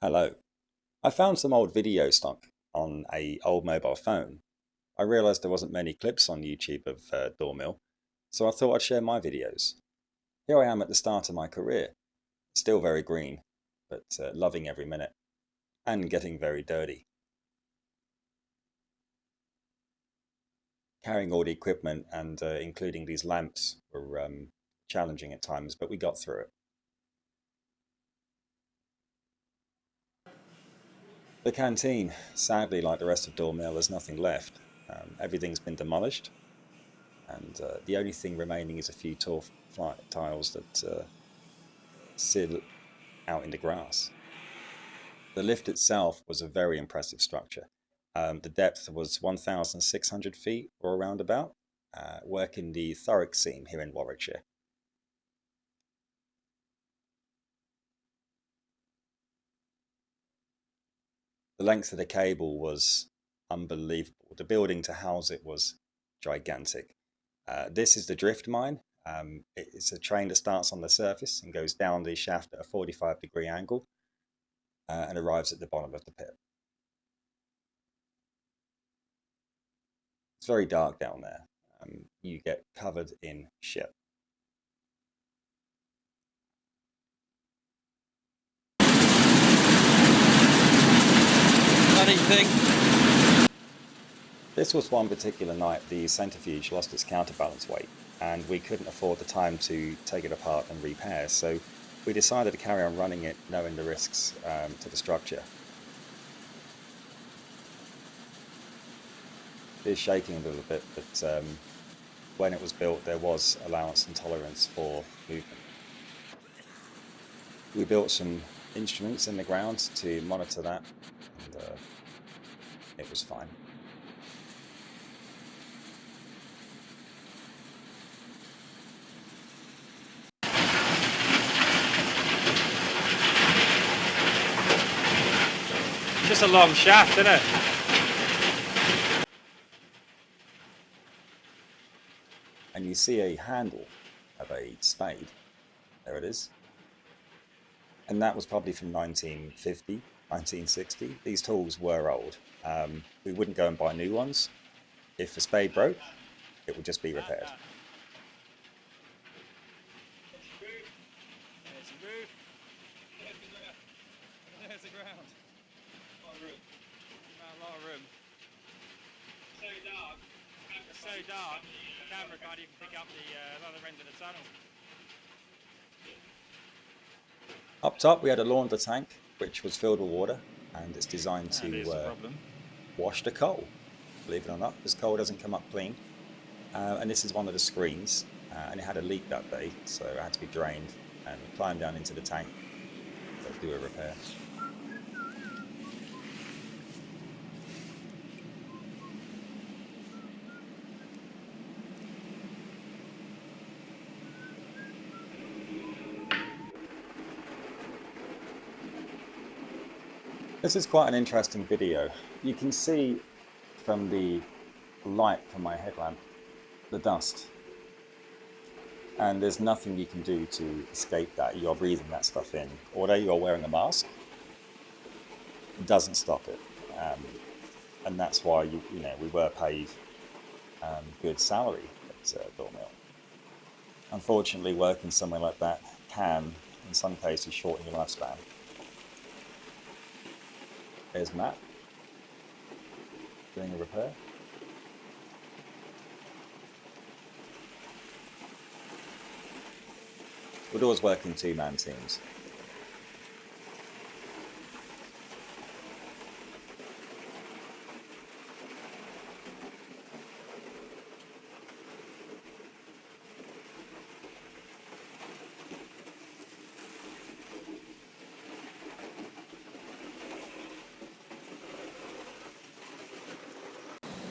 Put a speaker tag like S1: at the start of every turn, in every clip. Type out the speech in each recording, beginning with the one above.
S1: Hello. I found some old video stock on a old mobile phone. I realized there wasn't many clips on YouTube of Daw Mill, so I thought I'd share my videos. Here I am at the start of my career, still very green, but loving every minute, and getting very dirty. Carrying all the equipment and including these lamps were challenging at times, but we got through it. The canteen, sadly, like the rest of Daw Mill, there's nothing left. Everything's been demolished, and the only thing remaining is a few tall tiles that sit out in the grass. The lift itself was a very impressive structure. The depth was 1,600 feet or around about, working the Thurrock seam here in Warwickshire. The length of the cable was unbelievable. The building to house it was gigantic. This is the drift mine. It's a train that starts on the surface and goes down the shaft at a 45-degree angle and arrives at the bottom of the pit. It's very dark down there. You get covered in shit.
S2: Funny thing.
S1: This was one particular night the centrifuge lost its counterbalance weight, and we couldn't afford the time to take it apart and repair, so we decided to carry on running it knowing the risks to the structure. It is shaking a little bit, but when it was built there was allowance and tolerance for movement. We built some instruments in the ground to monitor that, and it was fine.
S2: Just a long shaft, isn't it?
S1: And you see a handle of a spade. There it is. And that was probably from 1950, 1960. These tools were old. We wouldn't go and buy new ones. If a spade broke, it would just be repaired.
S2: There's a roof. There's the ground. A lot of room. It's so dark, the camera can't even pick up the other end of the tunnel.
S1: Up top, we had a launder tank, which was filled with water, and it's designed to wash the coal. Believe it or not, this coal doesn't come up clean. And this is one of the screens, and it had a leak that day, so it had to be drained and climb down into the tank to do a repair. This is quite an interesting video. You can see from the light from my headlamp the dust, and there's nothing you can do to escape that. You're breathing that stuff in. Although you're wearing a mask, it doesn't stop it, and that's why we were paid good salary at Daw Mill. Unfortunately, working somewhere like that can, in some cases, shorten your lifespan. There's Matt doing a repair. We'd always work in two-man teams.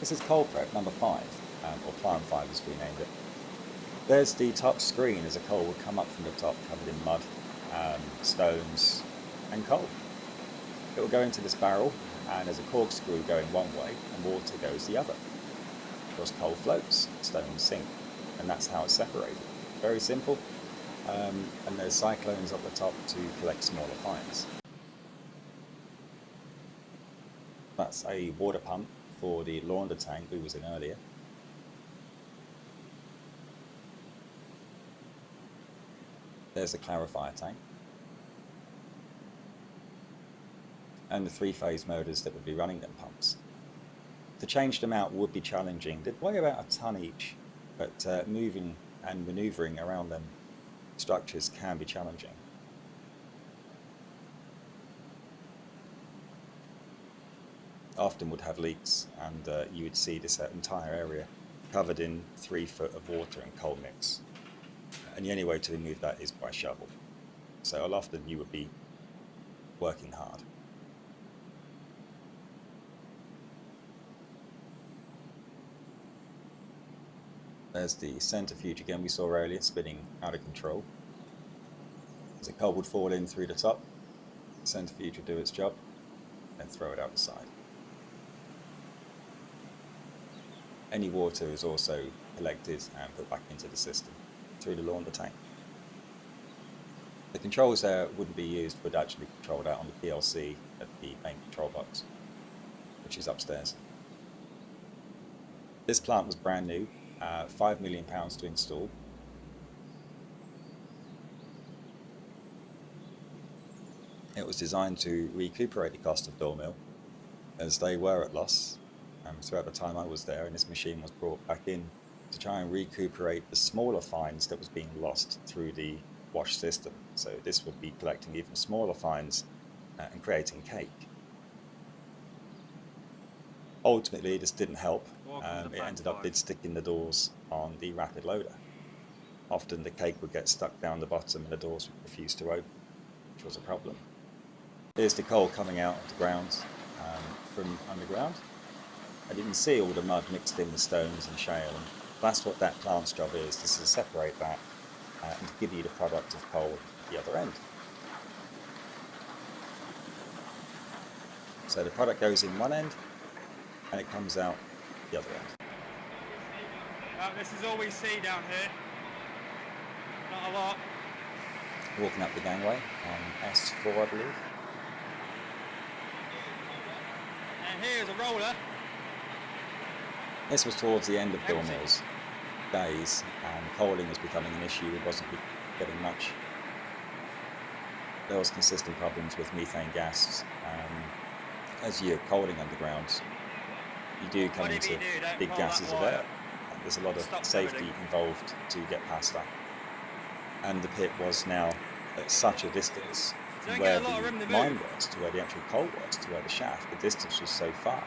S1: This is coal prep number 5, or plan 5 as we named it. There's the top screen as a coal will come up from the top covered in mud, stones and coal. It will go into this barrel, and there's a corkscrew going one way and water goes the other. Of course, coal floats, stones sink, and that's how it's separated. Very simple, and there's cyclones up the top to collect smaller fines. That's a water pump for the launder tank we was in earlier. There's the clarifier tank. And the 3-phase motors that would be running them pumps. To change them out would be challenging. They'd weigh about a ton each, but moving and maneuvering around them structures can be challenging. Often would have leaks, and you would see this entire area covered in 3 foot of water and coal mix. And the only way to remove that is by shovel. So often you would be working hard. There's the centrifuge again we saw earlier, spinning out of control. As the coal would fall in through the top, the centrifuge would do its job and throw it out the side. Any water is also collected and put back into the system through the launder tank. The controls there wouldn't be used, would actually be controlled out on the PLC at the main control box, which is upstairs. This plant was brand new, £5 million to install. It was designed to recuperate the cost of Daw Mill, as they were at loss throughout the time I was there, and this machine was brought back in to try and recuperate the smaller fines that was being lost through the wash system. So this would be collecting even smaller fines and creating cake. Ultimately, this didn't help. It ended up sticking the doors on the rapid loader. Often the cake would get stuck down the bottom and the doors would refuse to open, which was a problem. Here's the coal coming out of the ground from underground. And you can see all the mud mixed in with stones and shale, and that's what that plant's job is to separate that and to give you the product of coal at the other end. So the product goes in one end and it comes out the other end.
S2: This is all we see down here. Not a lot.
S1: Walking up the gangway on S4, I believe.
S2: And here's a roller.
S1: This was towards the end of Daw Mill's days, and coaling was becoming an issue. It wasn't getting much. There was consistent problems with methane gas. As you're coaling underground, you do come into big gases of air. And there's a lot of safety involved to get past that. And the pit was now at such a distance from where the mine was to where the actual coal was to where the shaft. The distance was so far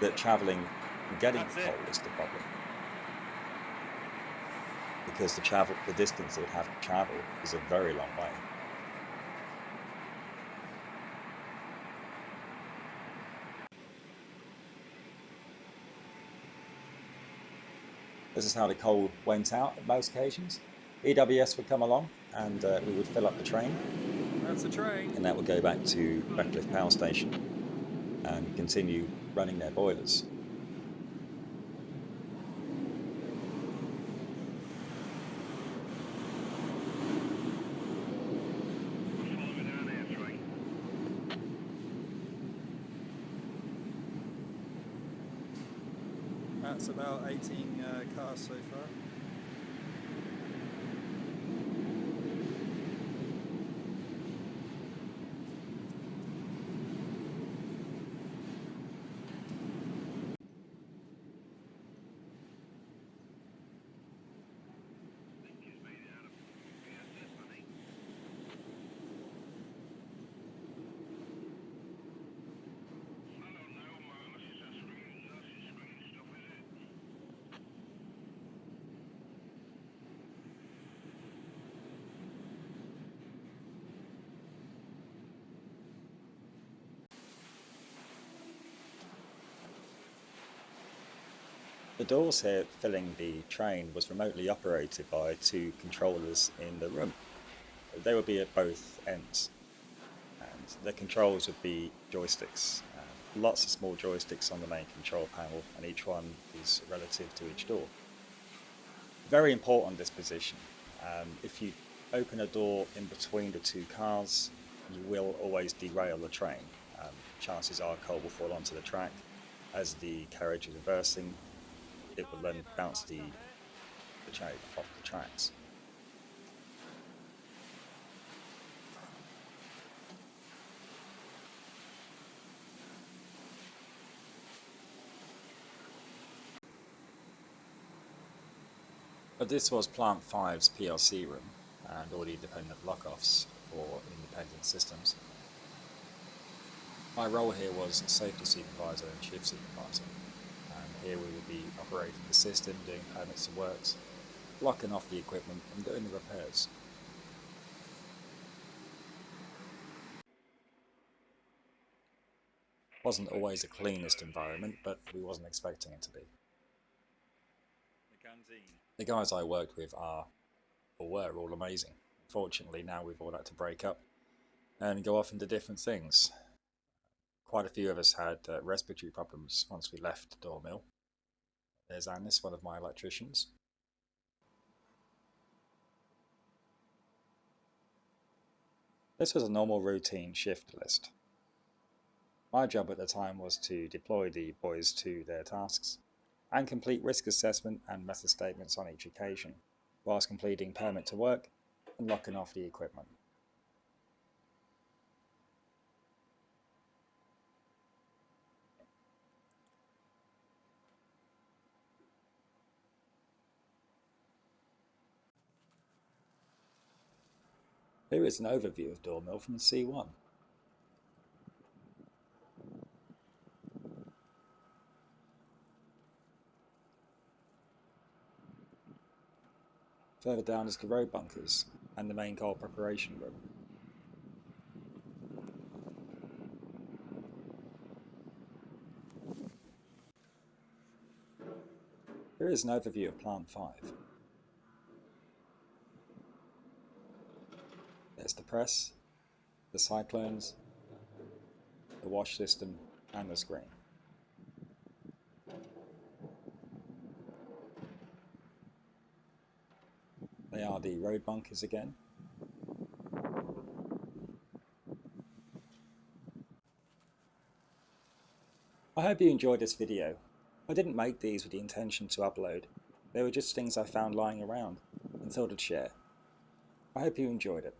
S1: that travelling and getting the coal was the problem. Because the distance it would have to travel is a very long way. This is how the coal went out at most occasions. EWS would come along and we would fill up the train.
S2: That's the train.
S1: And that would go back to Redcliffe Power Station and continue running their boilers.
S3: That's about 18 cars so far.
S1: The doors here filling the train was remotely operated by 2 controllers in the room. They would be at both ends, and the controls would be joysticks. Lots of small joysticks on the main control panel, and each one is relative to each door. Very important, this position. If you open a door in between the 2 cars, you will always derail the train. chances are coal will fall onto the track. As the carriage is reversing, it will then bounce the cherry off the tracks. But this was Plant 5's PLC room and all the independent lock-offs for independent systems. My role here was safety supervisor and shift supervisor, and here we would be operating the system, doing permits and works, locking off the equipment and doing the repairs. Wasn't always the cleanest environment, but we wasn't expecting it to be. The guys I worked with were all amazing. Fortunately, now we've all had to break up and go off into different things. Quite a few of us had respiratory problems once we left Daw Mill. There's Annis, one of my electricians. This was a normal routine shift list. My job at the time was to deploy the boys to their tasks and complete risk assessment and method statements on each occasion, whilst completing permit to work and locking off the equipment. Here is an overview of Daw Mill from C1. Further down is the road bunkers and the main coal preparation room. Here is an overview of Plant 5. There's the press, the cyclones, the wash system and the screen. They are the road bunkers again. I hope you enjoyed this video. I didn't make these with the intention to upload. They were just things I found lying around and thought I'd share. I hope you enjoyed it.